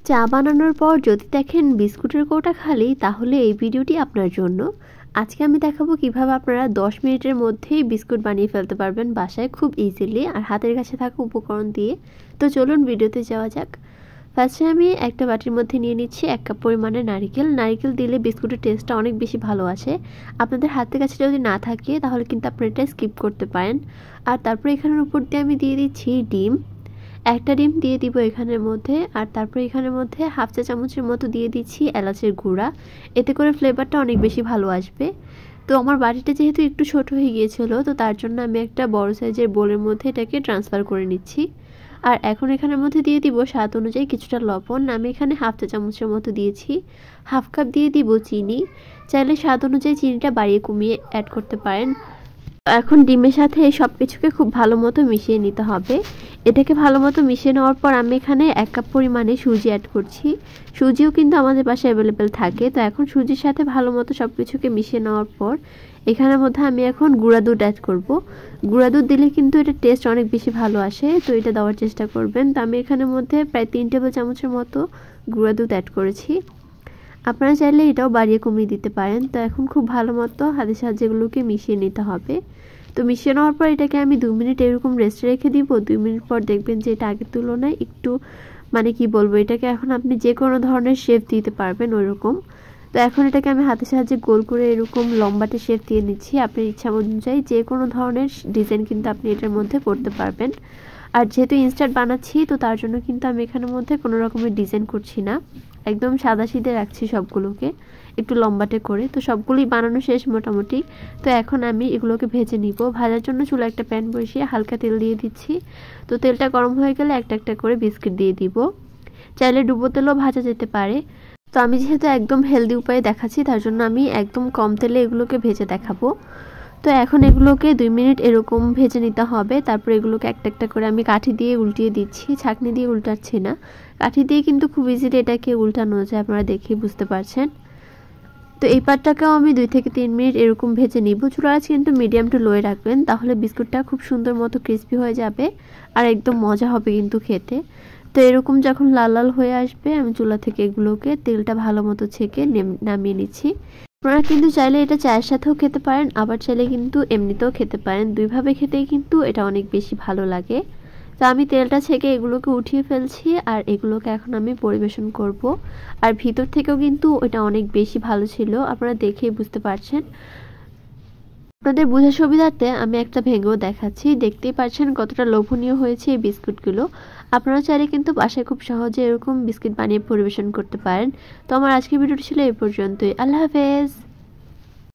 চা বানানোর পর যদি দেখেন বিস্কুটের কৌটা খালি, তাহলে এই ভিডিওটি আপনার জন্য। আজকে আমি দেখাবো কিভাবে আপনারা 10 মিনিটের মধ্যেই বিস্কুট বানিয়ে ফেলতে পারবেন বাসায় খুব ইজিলি আর হাতের কাছে থাকা উপকরণ দিয়ে। তো চলুন ভিডিওতে যাওয়া যাক। ফার্স্টে আমি একটা বাটির মধ্যে নিয়ে নিচ্ছি 1 কাপ পরিমাণে নারকেল দিলে বিস্কুটের টেস্টটা অনেক বেশি ভালো আসে। আপনাদের হাতের কাছে যদি না থাকে তাহলে কিন্তু আপনারা এটা স্কিপ করতে পারেন। আর তারপর এখানের উপর দিয়ে আমি দিয়ে দিচ্ছি ডিম। একটা ডিম দিয়ে দিব এখানের মধ্যে। আর তারপর এখানের মধ্যে হাফ চা চামচের মতো দিয়ে দিচ্ছি এলাচের গুঁড়া। এতে করে ফ্লেভারটা অনেক বেশি ভালো আসবে। তো আমার বাটিটা যেহেতু একটু ছোট হয়ে গিয়েছিল, তো তার জন্য আমি একটা বড় সাইজের বোলের মধ্যে এটাকে ট্রান্সফার করে নিচ্ছি। আর এখন এখানের মধ্যে দিয়ে দিব স্বাদ অনুযায়ী কিছুটা লবণ। আমি এখানে হাফ চা চামচের মতো দিয়েছি। হাফ কাপ দিয়ে দিব চিনি। চাইলে স্বাদ অনুযায়ী চিনিটা বাড়িয়ে কমিয়ে অ্যাড করতে পারেন। এখন ডিমের সাথে এই সব কিছুকে খুব ভালো মতো মিশিয়ে নিতে হবে। এটাকে ভালো মতো মিশিয়ে নেওয়ার পর আমি এখানে 1 কাপ পরিমাণে সুজি অ্যাড করছি। সুজিও কিন্তু আমাদের বাসায় অ্যাভেলেবেল থাকে। তো এখন সুজির সাথে ভালো মতো সব কিছুকে মিশিয়ে নেওয়ার পর এখানের মধ্যে আমি এখন গুঁড়া দুধ অ্যাড করব। গুঁড়া দুধ দিলে কিন্তু এটা টেস্ট অনেক বেশি ভালো আসে, তো এটা দেওয়ার চেষ্টা করবেন। তো আমি এখানের মধ্যে প্রায় 3 টেবিল চামচের মতো গুঁড়া দুধ অ্যাড করেছি। আপনারা চাইলে এটাও বাড়িয়ে কমিয়ে দিতে পারেন। তো এখন খুব ভালো মতো হাতের সাহায্যে এগুলোকে মিশিয়ে নিতে হবে। তো মিশিয়ে নেওয়ার পর এটাকে আমি 2 মিনিট এরকম রেস্টে রেখে দিব। 2 মিনিট পর দেখবেন যে এটা আগের তুলনায় একটু কি বলবো, এটাকে এখন আপনি যে কোনো ধরনের শেপ দিতে পারবেন ওইরকম। তো এখন এটাকে আমি হাতের সাহায্যে গোল করে এরকম লম্বাটে শেপ দিয়ে নিচ্ছি। আপনার ইচ্ছা অনুযায়ী যে কোনো ধরনের ডিজাইন কিন্তু আপনি এটার মধ্যে করতে পারবেন। আর যেহেতু ইনস্ট্যান্ট বানাচ্ছি, তো তার জন্য কিন্তু আমি এখানের মধ্যে কোনো রকমের ডিজাইন করছি না, একদম সাদাসিধে রাখছি সবগুলোকে একটু লম্বাটে করে। তো সবগুলোই বানানো শেষ মোটামুটি। তো এখন আমি এগুলোকে ভেজে নিব। ভাজার জন্য চুলা একটা প্যান বসিয়ে হালকা তেল দিয়ে দিচ্ছি। তো তেলটা গরম হয়ে গেলে একটা একটা করে বিস্কিট দিয়ে দিব। চাইলে ডুবো তেলও ভাজা যেতে পারে। তো আমি যেহেতু একদম হেলদি উপায়ে দেখাচ্ছি, তার জন্য আমি একদম কম তেলে এগুলোকে ভেজে দেখাবো। তো এখন এগুলোকে 2 মিনিট এরকম ভেজে নিতে হবে। তারপর এগুলোকে একটা একটা করে আমি কাঠি দিয়ে উল্টিয়ে দিচ্ছি, ছাঁকনি দিয়ে উল্টাচ্ছি না। কাঠি দিয়ে কিন্তু খুব ইজিলি এটাকে উল্টানো যায়, আপনারা দেখেই বুঝতে পারছেন। তো এই পাটটাকেও আমি 2 থেকে 3 মিনিট এরকম ভেজে নিব। চুলার আঁচ কিন্তু মিডিয়াম টু লোয়ে রাখবেন, তাহলে বিস্কুটটা খুব সুন্দর মতো ক্রিস্পি হয়ে যাবে আর একদম মজা হবে কিন্তু খেতে। তো এরকম যখন লাল লাল হয়ে আসবে, আমি চুলা থেকে এগুলোকে তেলটা ভালো মতো ছেঁকে নামিয়ে নিচ্ছি। আপনারা কিন্তু চাইলে এটা চায়ের সাথেও খেতে পারেন, আবার চাইলে কিন্তু এমনিতেও খেতে পারেন। দুইভাবে খেতেই কিন্তু এটা অনেক বেশি ভালো লাগে। তো আমি তেলটা ছেঁকে এগুলোকে উঠিয়ে ফেলছি আর এগুলোকে এখন আমি পরিবেশন করব। আর ভিতর থেকেও কিন্তু এটা অনেক বেশি ভালো ছিল, আপনারা দেখেই বুঝতে পারছেন। আপনাদের বোঝার সুবিধার্থে আমি একটা ভেঙেও দেখাচ্ছি। দেখতেই পাচ্ছেন কতটা লোভনীয় হয়েছে এই বিস্কুটগুলো। আপনারা চাইলে কিন্তু বাসায় খুব সহজে এরকম বিস্কিট বানিয়ে পরিবেশন করতে পারেন। তো আমার আজকের ভিডিওটি ছিল এই পর্যন্তই। আল্লাহ হাফেজ।